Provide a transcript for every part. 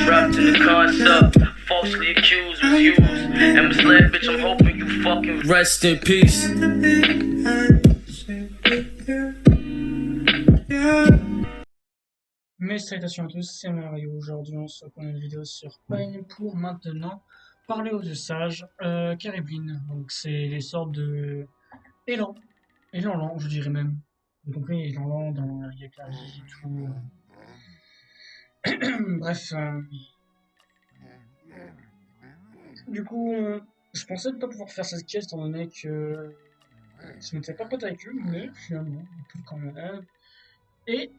Wrapped in the concept, falsely accused, refused, and misled, bitch. I'm hoping you fucking rest in peace. Mes salutations à tous, c'est Mario. Aujourd'hui, on se retrouve dans une vidéo sur Pine pour maintenant parler aux usages Caribbean. Donc, c'est les sortes de élan, élan je dirais même. Vous avez compris, élan dans avec la vie et tout. Bref. Du coup, je pensais ne pas pouvoir faire cette quête étant donné que je n'étais pas pote avec eux, mais finalement, on peut quand même. Et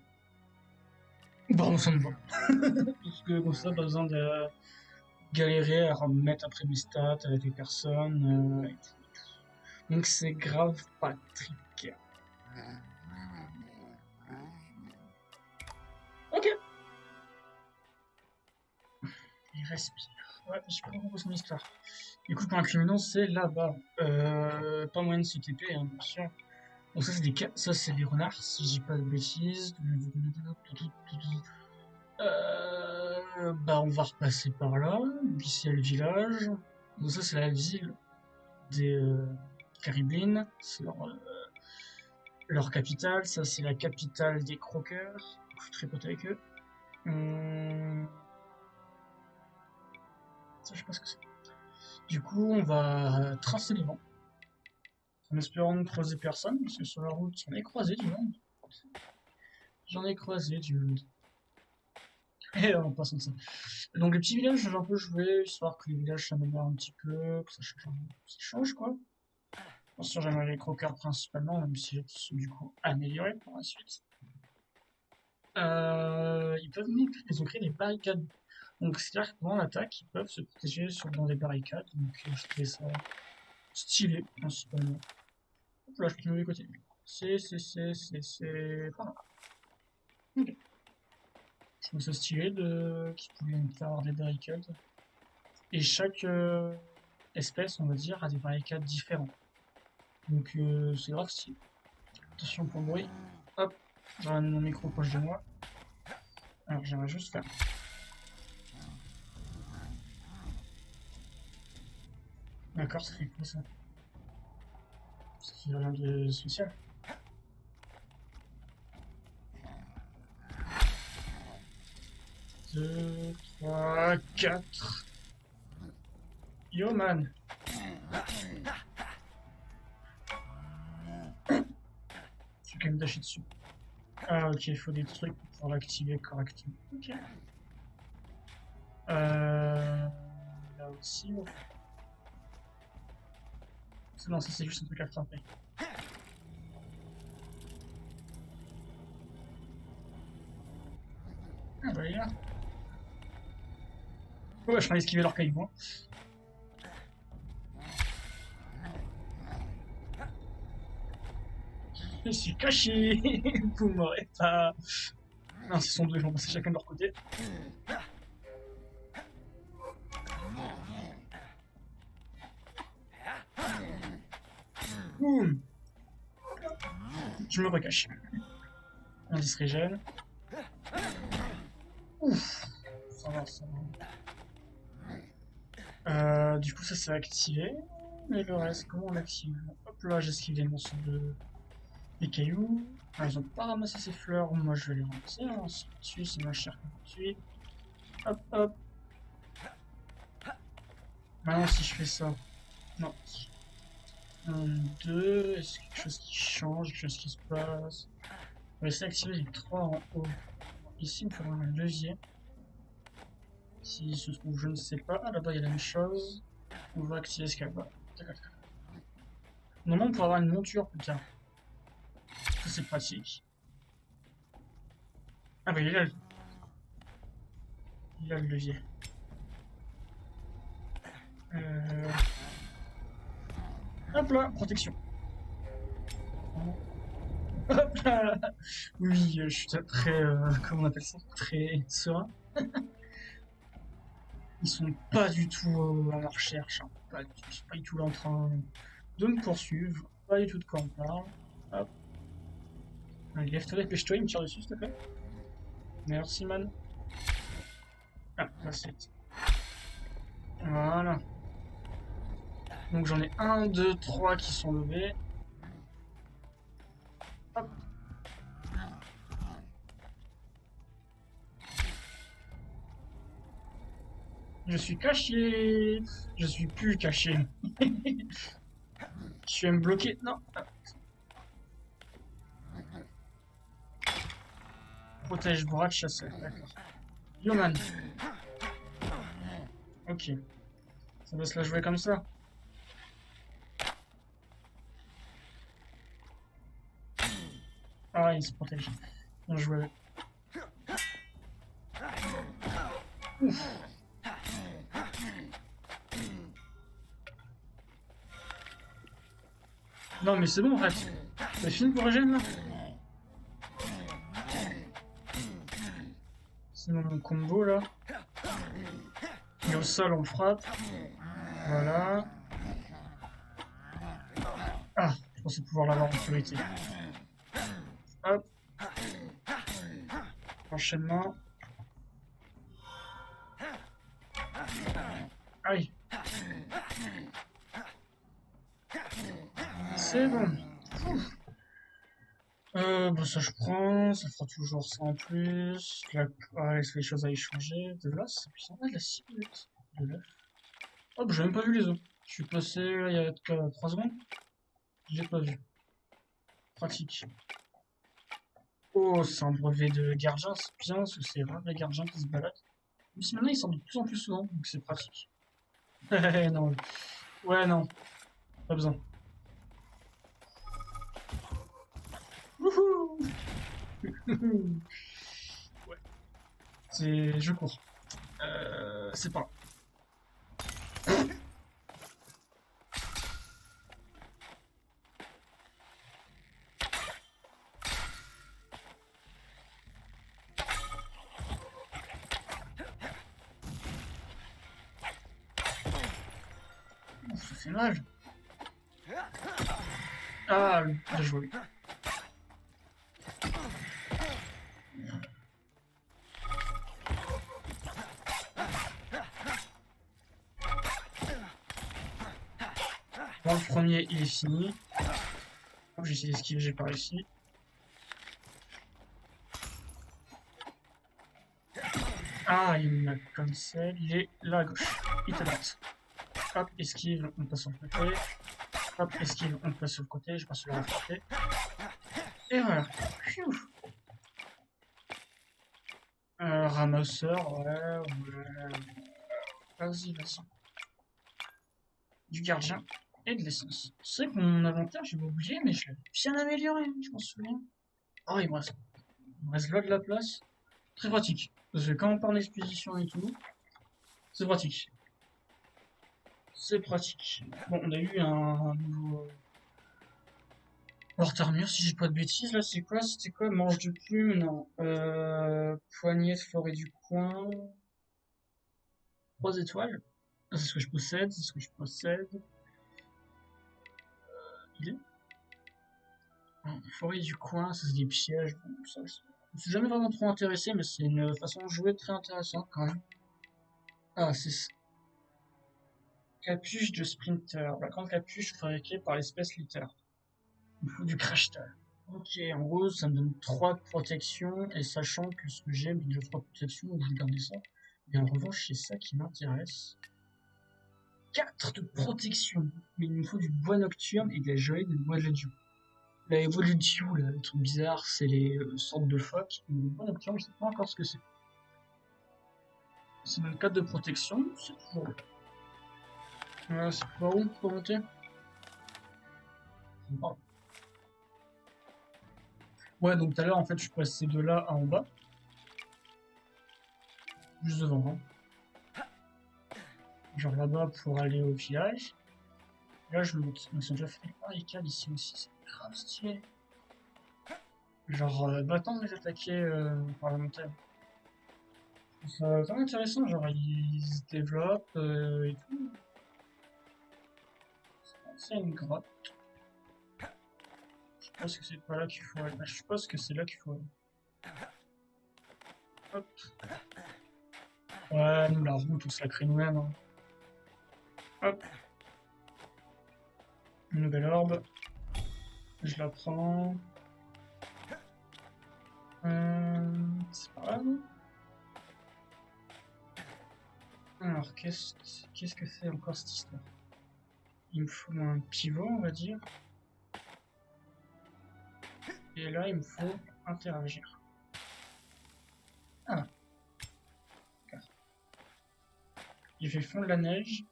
bon, ça me va. Parce que comme ça, pas besoin de galérer à remettre après mes stats avec les personnes et tout. Donc c'est grave Patrick. Ok. Il respire. Ouais, je comprends beaucoup son histoire. Écoute, pour un criminel, c'est là-bas. Pas moyen de se TP, hein, bien sûr. Donc ça c'est des renards, si je dis pas de bêtises. Bah on va repasser par là. Ici il y a le village. Donc ça c'est la ville des Caribbean. C'est leur capitale. Ça c'est la capitale des croqueurs. Je suis très pote avec eux. Ça je sais pas ce que c'est. Du coup on va tracer les vents. En espérant ne croiser personne, parce que sur la route j'en ai croisé du monde. J'en ai croisé du monde. Et en passant de ça. Donc les petits villages, j'ai un peu joué, histoire que les villages s'améliorent un petit peu, que ça change quoi. Bien sûr, j'aimerais les croqueurs principalement, même si ils sont du coup améliorés pour la suite. Ils ont créé des barricades. Donc c'est-à-dire que pendant l'attaque, ils peuvent se protéger dans des barricades. Donc je trouvais ça stylé principalement. Hop là, je peux me du côté. C'est par là. Ok. Je trouve ça stylé qu'ils pouvaient avoir des barricades. Et chaque espèce, on va dire, a des barricades différentes. Donc c'est grave stylé. Attention pour le bruit. Hop, je ramène mon micro proche de moi. Alors j'aimerais juste faire. D'accord, ça fait quoi ça? Ça fait rien de spécial. Deux, trois, quatre. Yo man! J'ai quand même dasher dessus. Ah ok, il faut des trucs pour pouvoir l'activer correctement. Ok. Là aussi. Oh. Non, ça c'est juste un truc à frapper. Ah bah il est là. Ouais, je vais esquiver leur caillou. Je suis caché. Vous m'aurez pas. Non, ce sont deux, ils vont passer chacun de leur côté. Boum. Je me recache. On se régène. Ouf. Ça va, ça va. Du coup, ça s'est activé. Mais le reste, comment on l'active? Hop là, j'esquive les monstres des cailloux. Ah, ils ont pas ramassé ces fleurs. Moi, je vais les ramasser. Hein. Dessus, c'est moins cher que gratuit. Hop, hop. Maintenant, si je fais ça. Non. 1, 2. Est-ce qu'il y a quelque chose qui change? Quelque chose qui se passe? On va essayer d'activer les 3 en haut. Ici, il me faudra un levier. S'il se trouve, je ne sais pas. Ah, là-bas, il y a la même chose. On va activer ce qu'il y a là-bas. Normalement, on pourra avoir une monture plus tard. Ça, c'est pratique. Ah, bah, il a le levier. Hop là, protection. Hop là. Oui, je suis très, comment on appelle ça? Très serein. Ils sont pas du tout à la recherche. Hein. Pas du tout là en train de me poursuivre. Pas du tout de quoi on parle. Hop. Allez, lève-toi, dépêche-toi, il me tire dessus, s'il te plaît. Merci, man. Ah, là c'est... Voilà. Donc j'en ai 1, 2, 3 qui sont levés. Hop. Je suis caché. Je suis plus caché. Je vais me bloquer. Non. Ah. Protège bras de chasseur. D'accord. Yoman. Ok. Ça va se la jouer comme ça. Ah, il se protège. Bien joué. Ouf. Non, mais c'est bon en fait. C'est fini pour Regen là. C'est mon combo là. Et au sol, on frappe. Voilà. Ah, je pensais pouvoir l'avoir en priorité. Hop. Enchaînement. Aïe. C'est bon. Bon, ça je prends, ça fera toujours ça en plus. Là, ouais, les choses à échanger. De là, c'est puissant. Ah, de la ciboulette. De l'œuf. Hop, j'ai même pas vu les os. Je suis passé là, il y a 3 secondes. J'ai pas vu. Pratique. Oh, c'est un brevet de gardien, c'est bien, parce que c'est rare les gardiens qui se baladent. Mais si maintenant ils sortent de plus en plus souvent, donc c'est pratique. Non. Ouais, non. Pas besoin. Wouhou. Ouais. C'est... Je cours. C'est pas. Oh, ça fait mal. Ah, bien joué. Bon, le premier, il est fini. J'ai essayé d'esquiver, j'ai pas réussi. Ah, il m'a cancel. Il est là à gauche. Il te batte. Hop, esquive, on passe sur le côté. Hop, esquive, on passe sur le côté. Je passe sur le côté. Et voilà. Pfiou. Ramasseur, ouais. Vas-y, vas-y. Du gardien et de l'essence. C'est vrai que mon inventaire, j'ai oublié, mais je l'ai bien amélioré, je m'en souviens. Oh, il me reste là de la place. Très pratique. Parce que quand on part en expédition et tout, c'est pratique. C'est pratique. Bon, on a eu un nouveau porte-armure, si j'ai pas de bêtises. Là, c'est quoi? C'était quoi? Manche de plume? Non. Poignée de forêt du coin. 3 étoiles. Ah, c'est ce que je possède, c'est ce que je possède. Il est forêt du coin, ça c'est des pièges. Bon, ça, je me suis jamais vraiment trop intéressé, mais c'est une façon de jouer très intéressante quand même. Ah, c'est ça. Capuche de Sprinter. La grande capuche fabriquée par l'espèce Litter. Il faut du crash tag. Ok, en gros, ça me donne 3 de protection, et sachant que ce que j'ai me donne 3 de protection, donc je vais garder ça. Et en revanche, c'est ça qui m'intéresse. 4 de protection. Mais il me faut du bois nocturne et de la gelée de bois de l'adieu. La Evolution, là, le truc bizarre, c'est les sortes de phoques. Mais le bois nocturne, je sais pas encore ce que c'est. C'est même 4 de protection, c'est toujours là. C'est pas où pour monter? Bon. Ouais, donc tout à l'heure, en fait, je suis passé de là à en bas. Juste devant, hein. Genre là-bas pour aller au village. Là, je monte. Donc, ils ont déjà fait des barricades ici aussi. C'est grave stylé. Genre, battant de les attaquer par la montagne. C'est vraiment intéressant. Genre, ils se développent et tout. C'est une grotte. Je pense que c'est pas là qu'il faut aller. Ah, je suppose que c'est là qu'il faut aller. Hop. Ouais, nous, la route, on se la crée nous-mêmes. Hein. Hop. Une nouvelle orbe. Je la prends. C'est pas grave. Alors, qu'est-ce que c'est encore cette histoire? Il me faut un pivot, on va dire. Et là, il me faut interagir. Ah, d'accord. Il fait fondre la neige.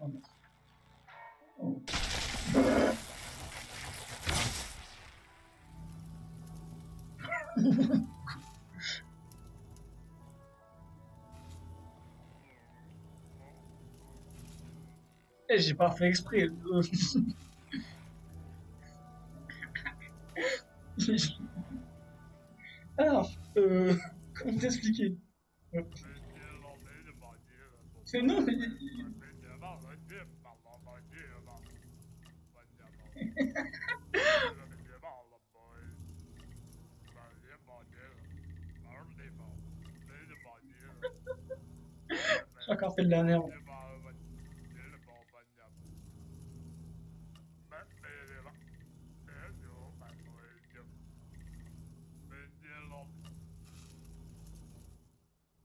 Oh, non. Oh. Eh, j'ai pas fait exprès. Alors, comment t'expliquer? C'est non, mais... J'ai encore fait de la merde.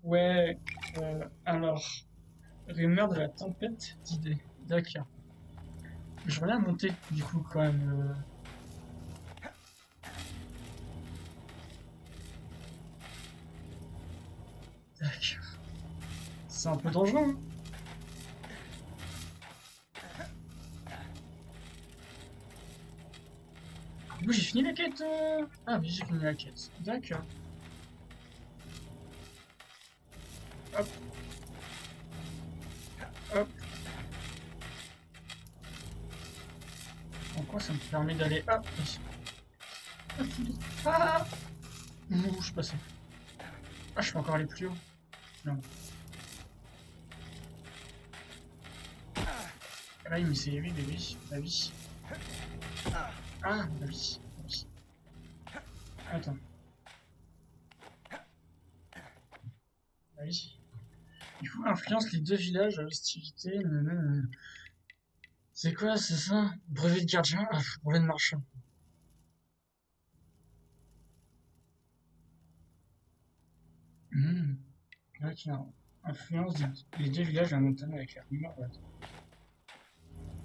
Ouais, alors, rumeur de la tempête d'idées. D'accord. Je reviens monter, du coup, quand même. D'accord. C'est un peu dangereux, hein. Du coup, j'ai fini la quête. Ah oui, j'ai fini la quête. D'accord. Hop, hop. En quoi ça me permet d'aller... Ah, ici. Ah, où je suis passé? Ah, je peux encore aller plus haut. Non. Là, il me s'est oui, mais oui, la vie. Ah, la vie. La vie. Attends. La vie. Du coup, influence les deux villages à hostilité. C'est quoi, c'est ça? Brevet de gardien? Ah, brevet de marchand. Hmm. D'accord. Influence les deux villages à la montagne avec la rumeur. Ouais.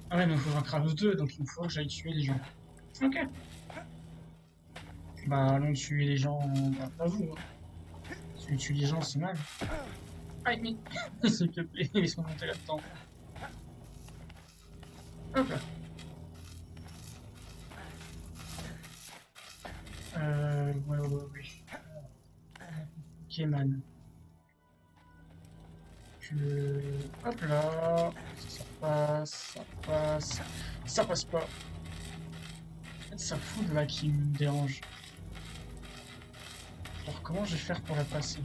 Ah ouais, mais il faut que j'en crame deux, donc il faut que j'aille tuer les gens. Ok. Bah, allons tuer les gens. Bah, pas vous, hein. Tuer les gens, c'est mal. Aïe, mais. S'il te plaît, ils sont montés là-dedans. Hop là. Ouais. Ok, man. Hop là. Ça passe, ça passe. Ça passe pas. En fait, ça fout là qui me dérange. Alors, comment je vais faire pour la passer?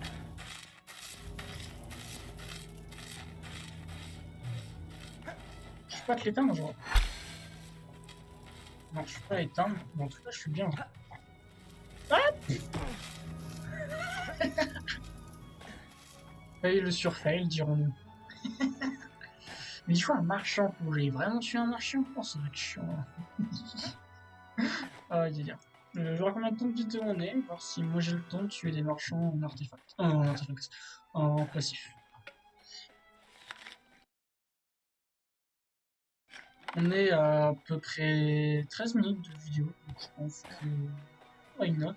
Je peux pas te l'éteindre, genre. Non, je peux pas l'éteindre. Bon, en tout cas, je suis bien. Ah, et le surfail, dirons-nous. Mais il faut un marchand pour j'ai vraiment tué un marchand. Oh, ça va être chiant. Ah, délire. Je vois combien de temps de vidéo on est, voir si moi j'ai le temps de tuer des marchands en artefact. En artefact. En passif. On est à peu près 13 minutes de vidéo, donc je pense que... Why not?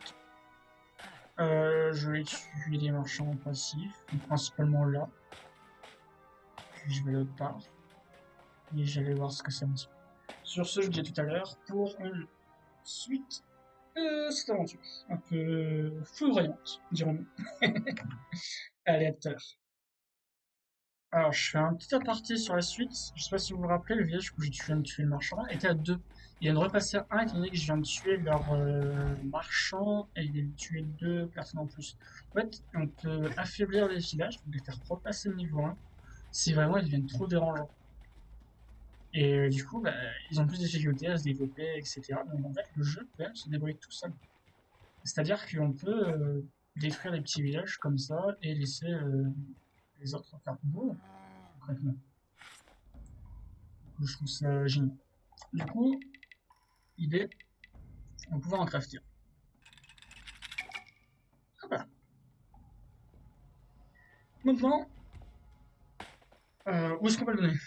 Je vais tuer des marchands passifs, principalement là. Puis je vais l'autre part. Et j'allais voir ce que ça me dit. Sur ce, je vous dis à tout à l'heure pour une suite de cette aventure. Un peu foudroyante, dirons-nous. Allez, à tout à l'heure. Alors, je fais un petit aparté sur la suite. Je sais pas si vous vous rappelez, le village où j'ai viens de tuer le marchand était à deux. Il vient de repasser à un étant donné que je viens de tuer leur marchand et il vient de tuer deux personnes en plus. En fait, on peut affaiblir les villages, donc les faire repasser le niveau 1 si vraiment ils deviennent trop dérangeants. Et du coup, bah, ils ont plus de difficultés à se développer, etc. Donc en fait, le jeu peut même se débrouiller tout seul. C'est-à-dire qu'on peut détruire les petits villages comme ça et laisser les autres faire beau, concrètement. Je trouve ça génial. Du coup, idée, on va pouvoir en crafter. Ah bah. Maintenant, où est-ce qu'on va le donner?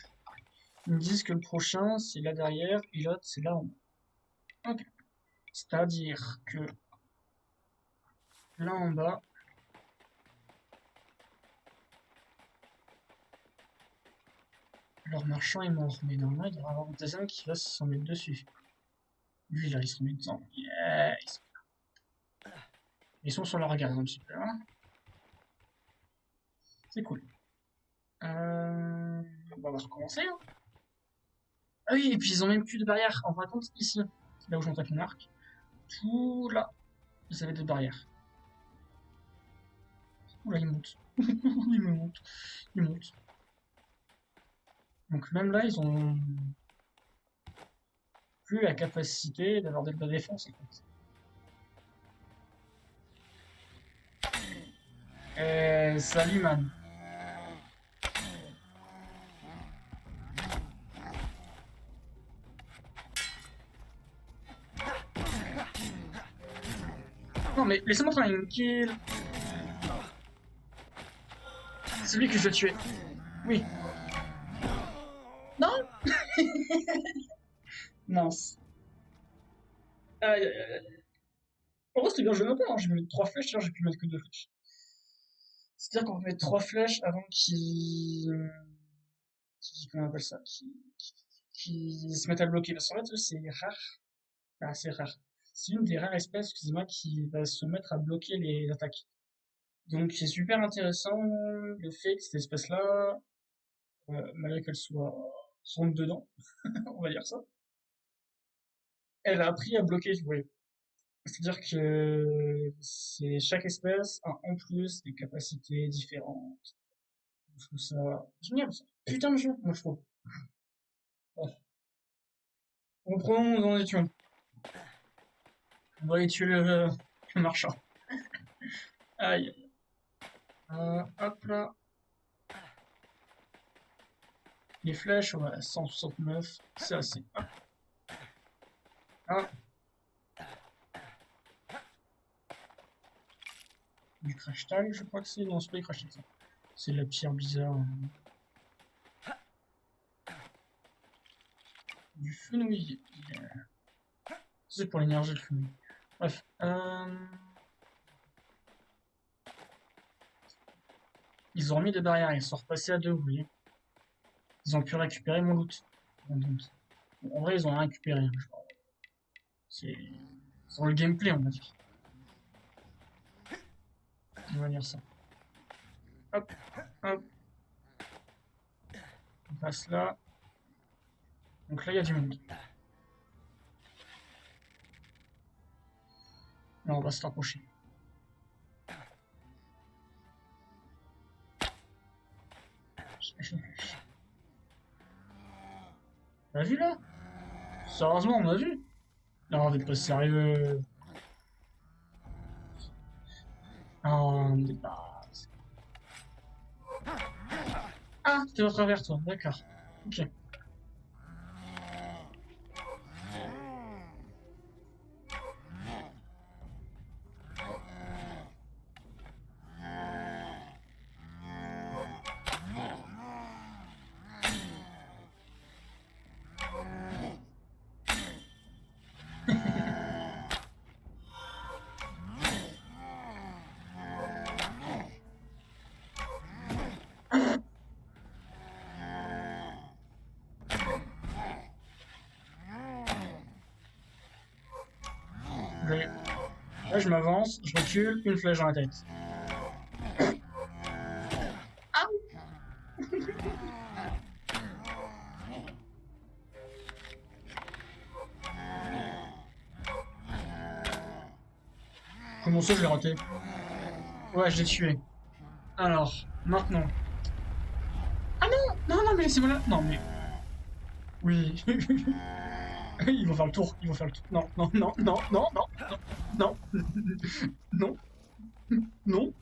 Ils me disent que le prochain, c'est là derrière, et l'autre, c'est là en haut. Ok. C'est-à-dire que là en bas, leur marchand est mort, mais normalement, il devrait y avoir un deuxième qui va s'en mettre dessus. Lui, là, il se met dedans. Yes. Ils sont sur leur garde, super. C'est cool. On va recommencer. Hein. Ah oui, et puis ils ont même plus de barrière. En fin de compte, ici, là où je monte avec mon arc, tout là, ils avaient des barrières. Oula, il monte. Il me monte. Il monte. Donc même là, ils ont plus la capacité d'avoir de la défense en fait. Salut man. Non mais laissez-moi faire une kill. C'est lui que je dois tuer. Oui. Non. Mince. Aïe aïe aïe. En vrai, c'était bien joué un peu, hein. J'ai mis 3 flèches, j'ai pu mettre que 2 flèches. C'est-à-dire qu'on peut mettre 3 flèches avant comment on appelle ça, qui se mettent à bloquer. Parce qu'en fait, eux, c'est rare. Enfin, c'est rare. C'est une des rares espèces, excusez-moi, qui va se mettre à bloquer les attaques. Donc, c'est super intéressant le fait que cette espèce-là, malgré qu'elle soit rentre dedans, on va dire ça, elle a appris à bloquer, vous voyez. C'est-à-dire que c'est chaque espèce a en plus des capacités différentes. Je trouve ça génial, ça. Putain de jeu, moi je trouve. Bon. Reprenons dans les tuons. On va aller tuer le marchand. Aïe. Hop là. Les flèches, ouais, 169, c'est assez. Hop. Ah. Du crash tag, je crois que c'est. Non, c'est pas du crash tag. C'est de la pierre bizarre. Du fenouil. Yeah. C'est pour l'énergie de fenouil. Bref. Ils ont remis des barrières, ils sont repassés à 2, vous voyez. Ils ont pu récupérer mon loot. En vrai, ils ont rien récupéré. C'est sur le gameplay, on va dire. On va dire ça. Hop, hop. On passe là. Donc là, il y a du monde. Là, on va se rapprocher. On a vu là? Sérieusement, on a vu? Non, on n'est pas sérieux. Non, on n'est pas. Ah, c'était au travers toi, d'accord. Ok. Là, je m'avance, je recule, une flèche dans la tête. Ah. Comment ça, je l'ai raté? Ouais, je l'ai tué. Alors, maintenant. Ah non! Non, non, mais laissez-moi là. Non, mais. Oui. Ils vont faire le tour. Ils vont faire le tour. Non, non, non, non, non, non, non, non. Non. Non.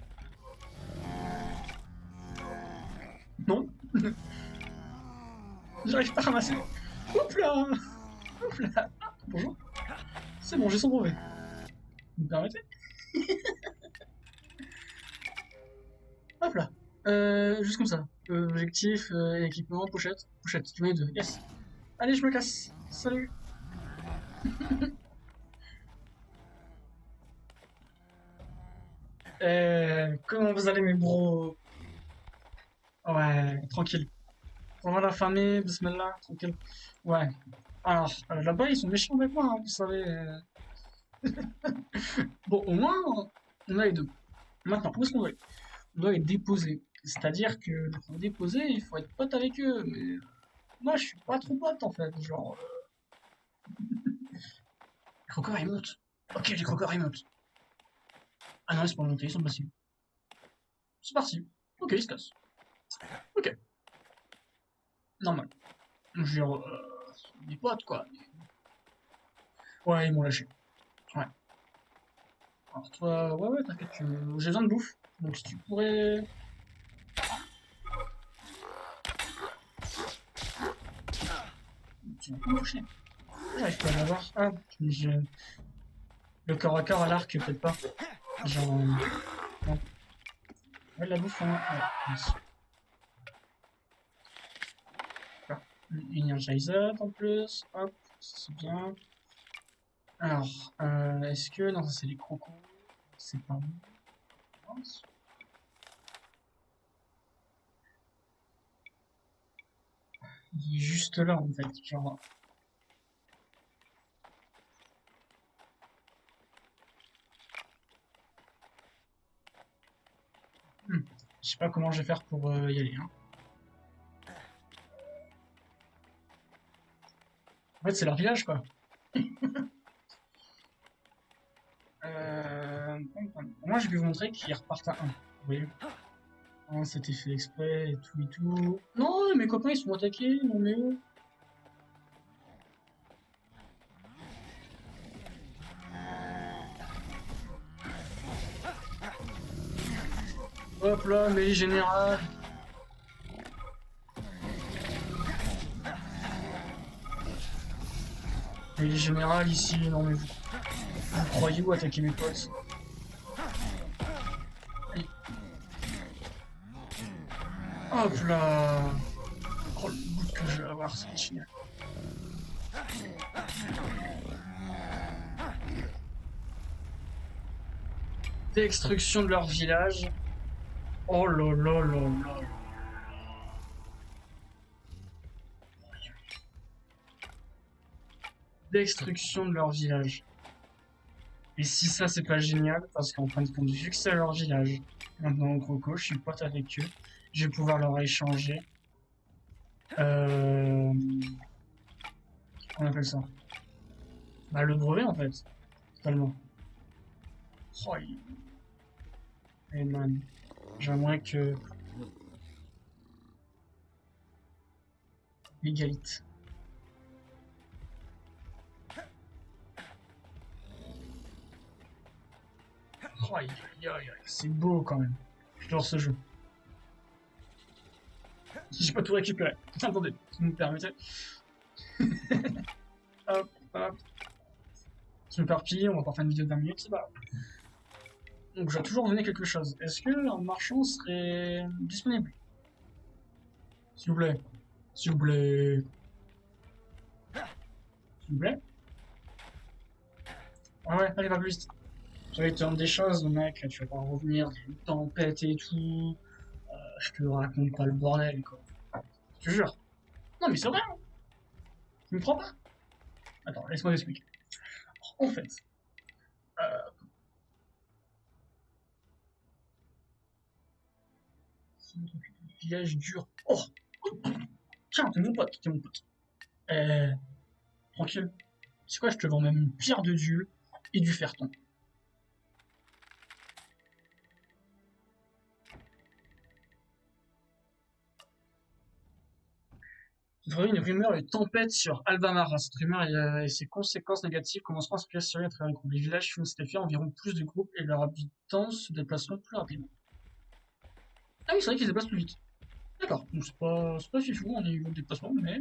Non. J'arrive pas à ramasser. Hop là. Hop là. Bonjour. C'est bon, j'ai son brevet. Vous me permettez? Hop là. Juste comme ça. Objectif, équipement, pochette. Pochette, j'en ai deux. Yes. Allez, je me casse. Salut. Comment vous allez, mes bros? Ouais, tranquille. Ça va la famille, bismillah, tranquille. Ouais. Alors, là-bas, ils sont méchants avec moi, hein, vous savez. Bon, au moins, on a les deux. Maintenant, où est-ce qu'on doit aller? On doit les déposer. C'est-à-dire que pour les déposer, il faut être pote avec eux. Mais moi, je suis pas trop pote, en fait. Genre, les croqueurs, ils montent. Ok, les croqueurs, ils montent. Ah non, ils sont pas montés, ils sont passifs. C'est parti. Ok, ils se cassent. Ok, normal. Genre, des potes, quoi. Ouais, ils m'ont lâché. Ouais. Alors toi, ouais, ouais, t'inquiète, j'ai besoin de bouffe. Donc si tu pourrais... Tu vas pas me toucher. J'arrive pas à l'avoir. Ah, le corps à corps à l'arc, peut-être pas. Genre... non. Ouais, de la bouffe, hein. Ouais, merci. Voilà. Une energizer en plus. Hop, c'est bien. Alors, est-ce que... Non, ça c'est les crocos. C'est pas bon. Il est juste là, en fait. Genre... Je sais pas comment je vais faire pour y aller, hein. En fait, c'est leur village, quoi. Moi, je vais vous montrer qu'ils repartent à 1. Vous voyez? Hein, c'était fait exprès et tout et tout. Non, mes copains, ils sont attaqués. Non, mais eux. Hop là, mais général. Mais les générales ici, non, mais vous croyez où attaquer mes potes? Allez. Hop là. Oh, le goût que je vais avoir, c'est génial. Destruction de leur village. Oh là là là là. Destruction de leur village. Et si ça, c'est pas génial, parce qu'en fin de compte, vu que c'est leur village, maintenant au Croco, je suis pote avec eux, je vais pouvoir leur échanger. Euh... On appelle ça? Bah, le brevet, en fait. Totalement. Oh, hey, man. J'aimerais que... L'égalité. Oh, aïe, aïe, aïe, aïe. C'est beau, quand même. J'adore ce jeu. J'ai pas tout récupéré. Attendez, si vous me permettez. Hop, hop. Je m'éparpille, on va pas faire une vidéo de 20 minutes, c'est pas grave. Donc, je dois toujours donner quelque chose. Est-ce que un marchand serait disponible? S'il vous plaît. S'il vous plaît. S'il vous plaît. Ouais, ouais, allez, va plus vite. J'avais te demander des choses, mec, tu vas pas revenir, il y a une tempête et tout. Je te raconte pas le bordel, quoi. Je te jure. Non, mais c'est vrai, hein. Tu me crois pas? Attends, laisse-moi t'expliquer. En fait, euh, village dur. Oh! Tiens, t'es mon pote, t'es mon pote. Euh, tranquille. C'est quoi, je te vends même une pierre de Dieu et du fer-ton. vrai, une rumeur, une tempête sur Albamara. Cette rumeur et ses conséquences négatives commenceront à se à travers le groupe. Les villages font cet effet, environ plus de groupes et leurs habitants se déplaceront plus rapidement. Ah oui, c'est vrai qu'ils se déplacent plus vite. D'accord, donc c'est pas fifou au niveau de déplacement, mais.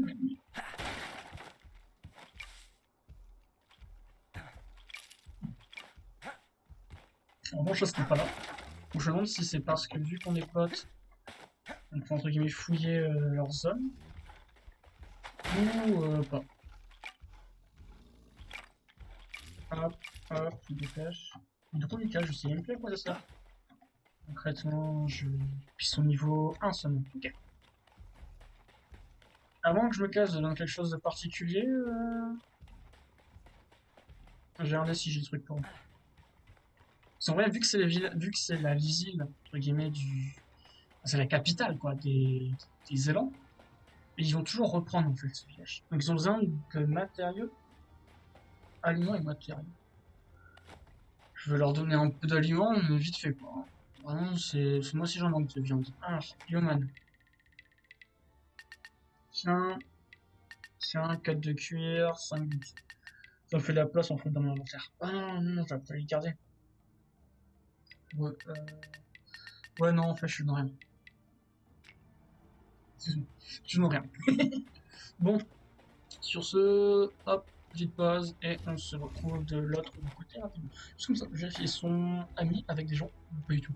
En revanche, ça c'était pas là. Donc je me demande si c'est parce que vu qu'on est potes, on peut entre guillemets fouiller leur zone, ou pas. Hop, hop, je me dépêche. Du coup, Mika, je sais même plus à quoi ça sert. Concrètement, puis son niveau 1 seulement. Ok. Avant que je me casse dans quelque chose de particulier, j'ai regardé si j'ai le truc pour moi. C'est vrai, vu que c'est vu que c'est la ville, entre guillemets, c'est la capitale, quoi, des élans, et ils vont toujours reprendre, en fait, ce village. Donc ils ont besoin de matériaux, aliments et matériaux. Je vais leur donner un peu d'aliments, mais vite fait, quoi. Vraiment, c'est moi si j'en manque de viande. Alors, Yoman. Tiens, 4 de cuir, 5 de... Ça fait de la place en fait dans mon inventaire. Ah non, non, non, j'aurais pas les garder. Ouais, ouais, non, en fait, je suis dans rien. Je suis dans rien. Bon, sur ce, hop, petite pause, et on se retrouve de l'autre côté rapidement. Juste comme ça, vérifier son ami avec des gens, ou pas du tout.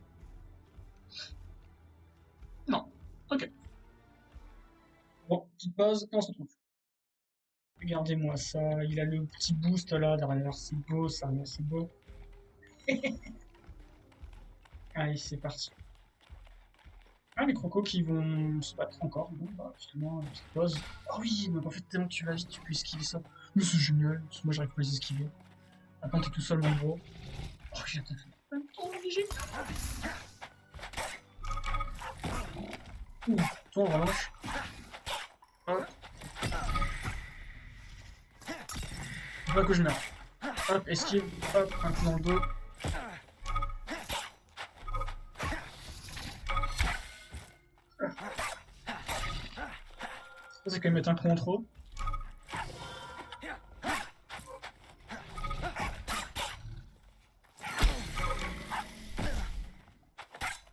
Non, ok. Bon, petite pause, et on se retrouve. Regardez-moi ça, il a le petit boost là derrière, c'est beau ça, c'est beau. Allez, c'est parti. Ah, les crocos qui vont se battre encore. Bon, bah, justement, une petite pause. Oh oui, donc en fait, tellement que tu vas vite, tu peux esquiver ça. Mais c'est génial, parce que moi, j'arrive pas à les esquiver. Ah, quand t'es tout seul, mon gros. Oh, j'ai attaqué. Oh, léger. Ouh, toi, en revanche. Hop. Faut pas que je meure. Hop, esquive. Hop, un coup dans le dos. Ça, c'est quand même mettre un coup en trop.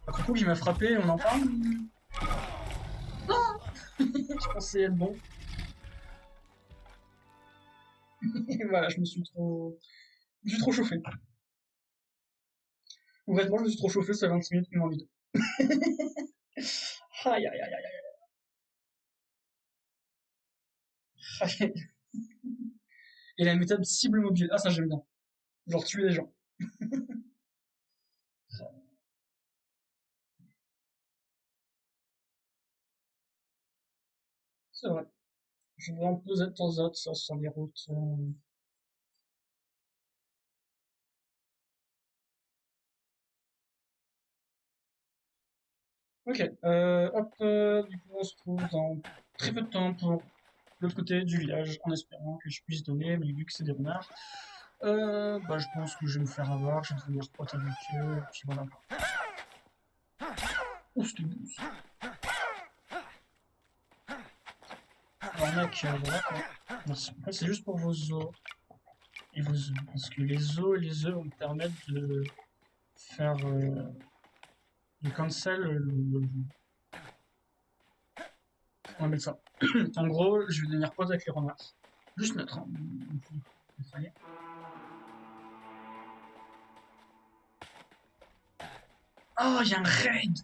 Un croco qui m'a frappé, on en parle. Non. Je pensais être bon. Et voilà, je me suis trop chauffé. Honnêtement, je me suis trop chauffé, ça 26 minutes, une envie de. Aïe, aïe, aïe, aïe, aïe. Et la méthode cible mobile. Ah, ça, j'aime bien. Genre tuer les gens. C'est vrai. Je vais en poser de temps en temps, ça, sur les routes. Ok, hop, du coup, on se trouve dans très peu de temps pour l'autre côté du village, en espérant que je puisse donner, mais vu que c'est des renards, bah, je pense que je vais me faire avoir, je vais devenir pote avec eux, et puis voilà. Oh, c'était bon, ça. Alors, mec, voilà, quoi. Merci. En fait, c'est juste pour vos os et vos œufs, parce que les os et les œufs vont me permettre de faire, de cancel on va mettre ça. En gros, je vais devenir pote avec les renards. Juste mettre, hein. Ça y est. Oh, il y a un raid!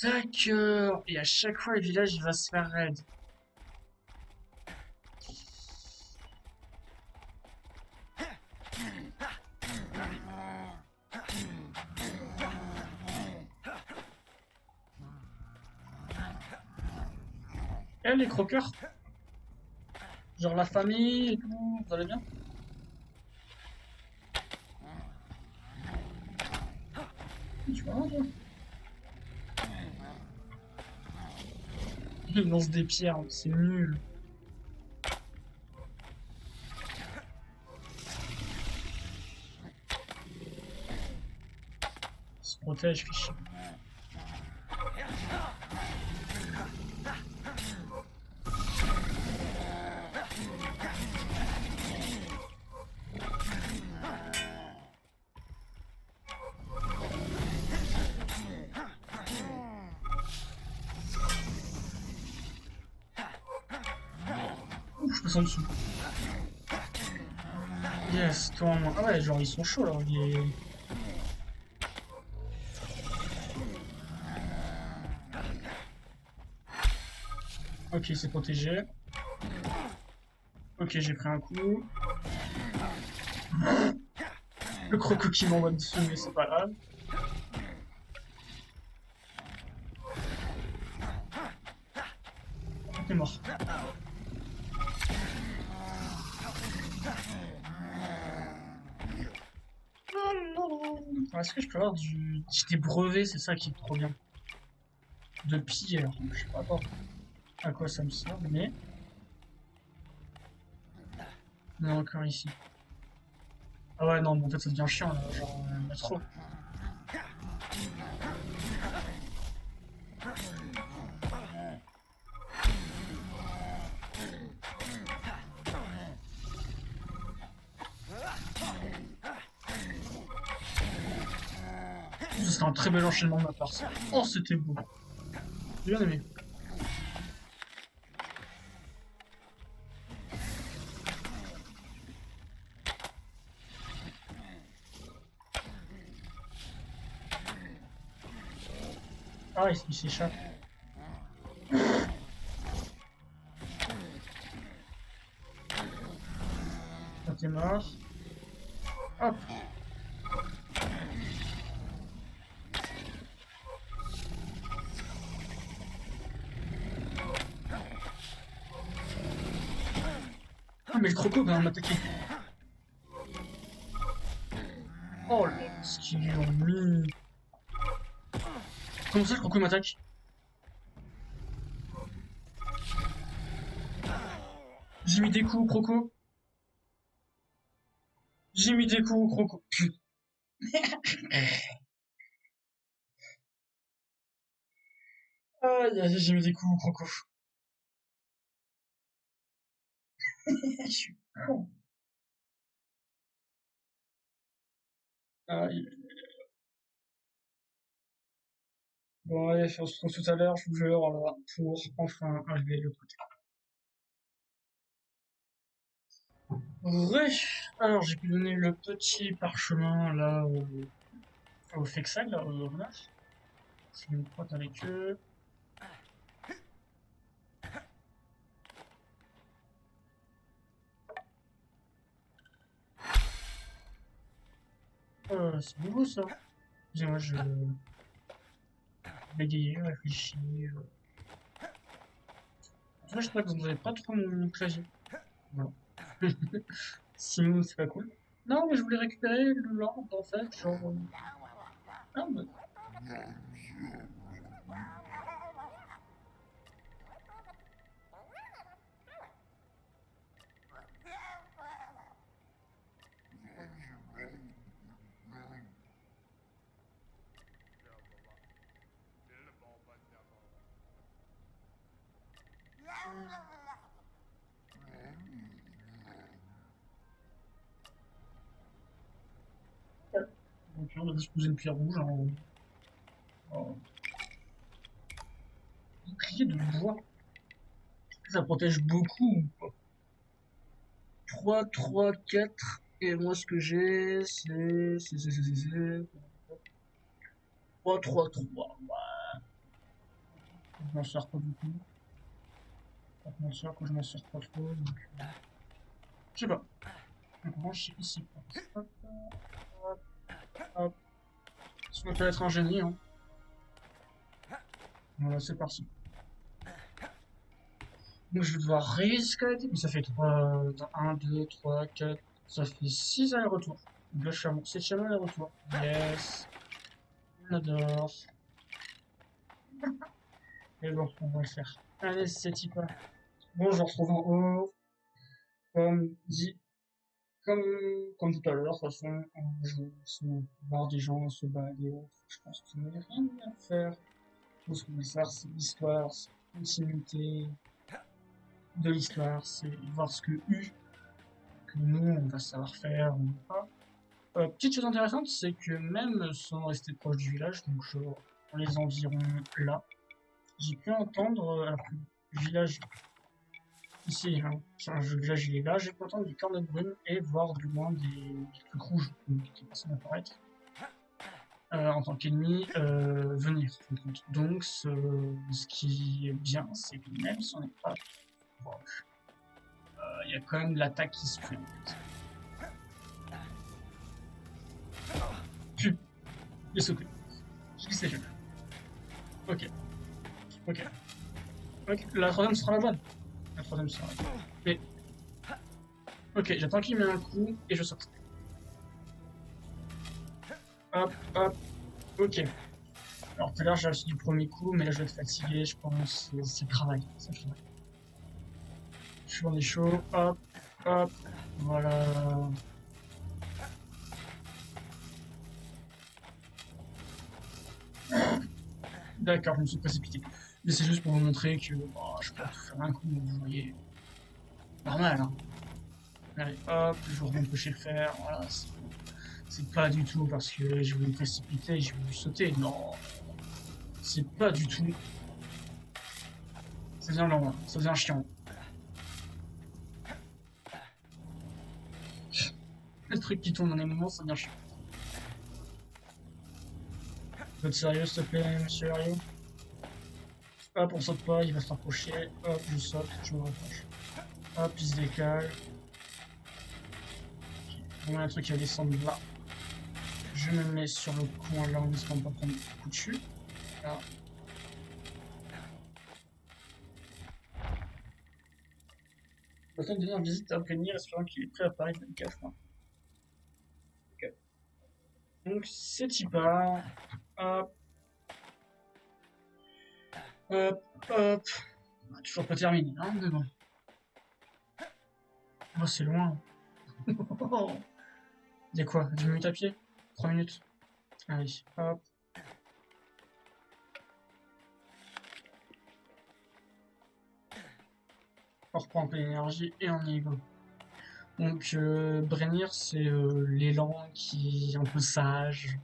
D'accord! Et à chaque fois, le village, il va se faire raid. Eh, les croqueurs? Genre la famille et tout, vous allez bien? Tu vois, toi? Ils lancent des pierres, c'est nul. Ils se protègent, fichier. je passe en dessous. Yes, toi en moins. Ah ouais, genre ils sont chauds là. Ok, c'est protégé. Ok, j'ai pris un coup. Le croco qui m'envoie dessus, mais c'est pas grave. T'es mort. Est-ce que je peux avoir des brevets? C'est ça qui est trop bien. De pilleur. Je sais pas à quoi ça me sert, mais... On est encore ici. Ah ouais, non, mais en fait, ça devient chiant, là. Genre, il y a trop. C'était un très bel enchaînement de ma part, ça. Oh, c'était beau. J'ai bien aimé. Ah, il s'échappe. Ah, t'es mort. Hop. Ah, mais le croco va m'attaquer. Oh là, ce qu'ils lui ont mis. Comment ça, le croco m'attaque? J'ai mis des coups au croco. J'ai mis des coups au croco. Putain. Aïe, aïe, j'ai mis des coups au croco. Je suis con. Aïe. Bon, allez, on se retrouve tout à l'heure, je vous jure, là, pour enfin arriver de l'autre côté. Ouais. Alors, j'ai pu donner le petit parchemin, là, au Fexal, là, au renard. Je fais une pointe avec eux. C'est nouveau, ça. Excusez-moi, je bégaye, réfléchis. En tout cas, j'espère que vous n'avez pas trop mon clavier. Voilà. Sinon, c'est pas cool. Non, mais je voulais récupérer le land, en fait, genre... Ah, bah... Ok, on a disposé une pierre rouge en bouclier de bois. Ça protège beaucoup. 3, 3, 4. Et moi, ce que j'ai, c'est 3, 3, 3. Je m'en sers pas beaucoup. Pas m'en sers quand je m'en sers pas trop. Donc, je sais pas. Donc, on range ici. Hop, hop, hop. Ça peut être un génie, hein. Voilà, c'est parti. Donc, je vais devoir réescalader. Mais ça fait 3, 1, 2, 3, 4. Ça fait 6 allers-retours. Donc là, je suis à mon 7ème aller-retour. Yes. On adore. Et bon, on va le faire. Allez, c'est hyper. Bon, je vous retrouve en haut. Comme dit, comme tout à l'heure, de toute façon, je vais voir des gens se balader. Je pense que ça n'a rien à faire. Tout ce qu'on veut faire, c'est l'histoire, c'est la continuité de l'histoire, c'est voir ce que nous, on va savoir faire ou pas. Petite chose intéressante, c'est que même sans rester proche du village, donc dans les environs là, j'ai pu entendre, alors que le village Ici, hein, tiens, là, je l'ai là, j'ai pourtant du corps de brume et voir du moins des trucs rouges qui passent à apparaître. En tant qu'ennemi venir. Donc, ce qui est bien, c'est que même si on n'est pas proche, il y a quand même l'attaque qui se fait en fait. J'ai sauté. J'ai glissé les jeux. Ok. Ok. Ok. La troisième sera la bonne. La troisième sera la bonne. Mais. Ok, j'attends qu'il met un coup et je saute. Hop, hop. Ok. Alors tout à l'heure j'ai réussi du premier coup, mais là je vais être fatigué, je pense. C'est le travail. C'est le travail. Je suis on est chaud. Hop, hop. Voilà. D'accord, je me suis précipité. Mais c'est juste pour vous montrer que je peux tout faire d'un coup, vous voyez. Normal, hein. Allez, hop, je remonte le chez faire, voilà. C'est pas du tout parce que je voulais me précipiter et je voulais sauter. Non, c'est pas du tout. Ça devient lent, ça devient chiant. Le truc qui tourne dans les moments, ça devient chiant. Faut être sérieux, s'il te plaît, monsieur Ario. Hop, on saute pas, il va se rapprocher. Hop, je saute, je me rapproche. Hop, il se décale. On a un truc qui va descendre là. Je me mets sur le coin là en espérant pas prendre coup dessus. Là. Le temps de donner une visite à Brenir, espérant qu'il est prêt à Paris 24. Ok. Donc c'est y part. Hop. Hop. Hop. On a toujours pas terminé, hein, mais bon. Oh, c'est loin. Il y a quoi 10 minutes à pied 3 minutes. Allez, hop. On reprend un peu d'énergie et on y va. Donc, Brenir, c'est l'élan qui est un peu sage.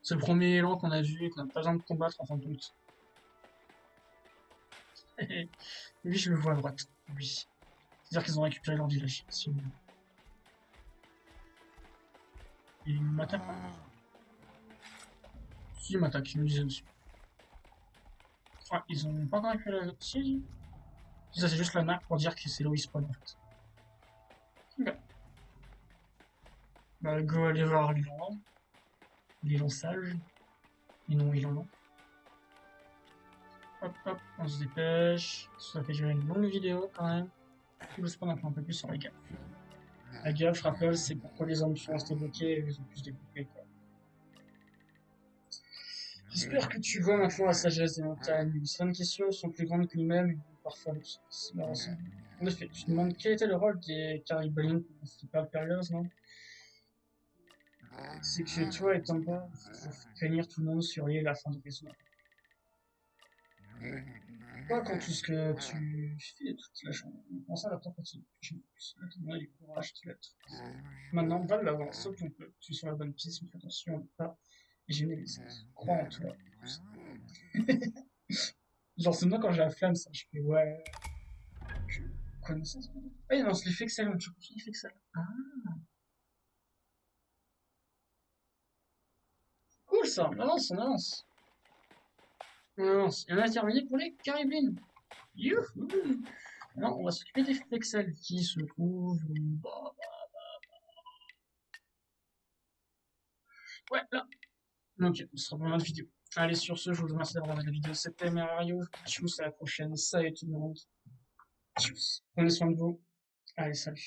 C'est le premier élan qu'on a vu et qu'on n'a pas besoin de combattre en fin de compte. Lui, je le vois à droite. Oui. C'est-à-dire qu'ils ont récupéré leur village. Il m'attaque pas. Si, il m'attaque, il me disait dessus. Ah, ils ont pas encore récupéré la... Si. Ça, c'est juste la map pour dire que c'est là où ils spawn en fait. Ok. Bah, go aller voir l'élan. L'élan sage. Et non, l'élan lent. Hop, hop, on se dépêche. Ça fait durer une longue vidéo quand même. Je vais spawn un peu plus sur les gars. La gaffe, rappel, c'est pourquoi les hommes sont restés bloqués et ils ont plus découpé quoi. J'espère que tu vois maintenant la sagesse des montagnes. Certaines questions sont plus grandes que nous-mêmes, parfois en effet, tu te demandes quel était le rôle des Caribbean dans cette période, non? C'est que toi et Tomba, vous faites venir tout le monde sur l'île à la fin de l'histoire. Toi, quand tout ce que tu fais toute la journée, on pense à la température, tu as du courage, tu l'as tout. Maintenant, va de l'avant, sauf qu'on peut, tu es sur la bonne piste, mais fais attention à ne pas gêner les autres. Crois en toi. Genre, c'est moi quand j'ai la flamme, ça, je fais ouais. Je connais ça. Ah, il lance l'effet Excel, tu comprends l'effet Excel. Ah, cool ça, on avance, on avance. On avance. Et on a terminé pour les Caribbean. Youhou! Alors, on va s'occuper des Excel qui se trouvent. Bah, ouais, là. Ok, ce sera pour notre vidéo. Allez, sur ce, je vous remercie d'avoir regardé la vidéo. C'était Mario. Tchuss, à la prochaine. Salut tout le monde. Tchuss. Prenez soin de vous. Allez, salut.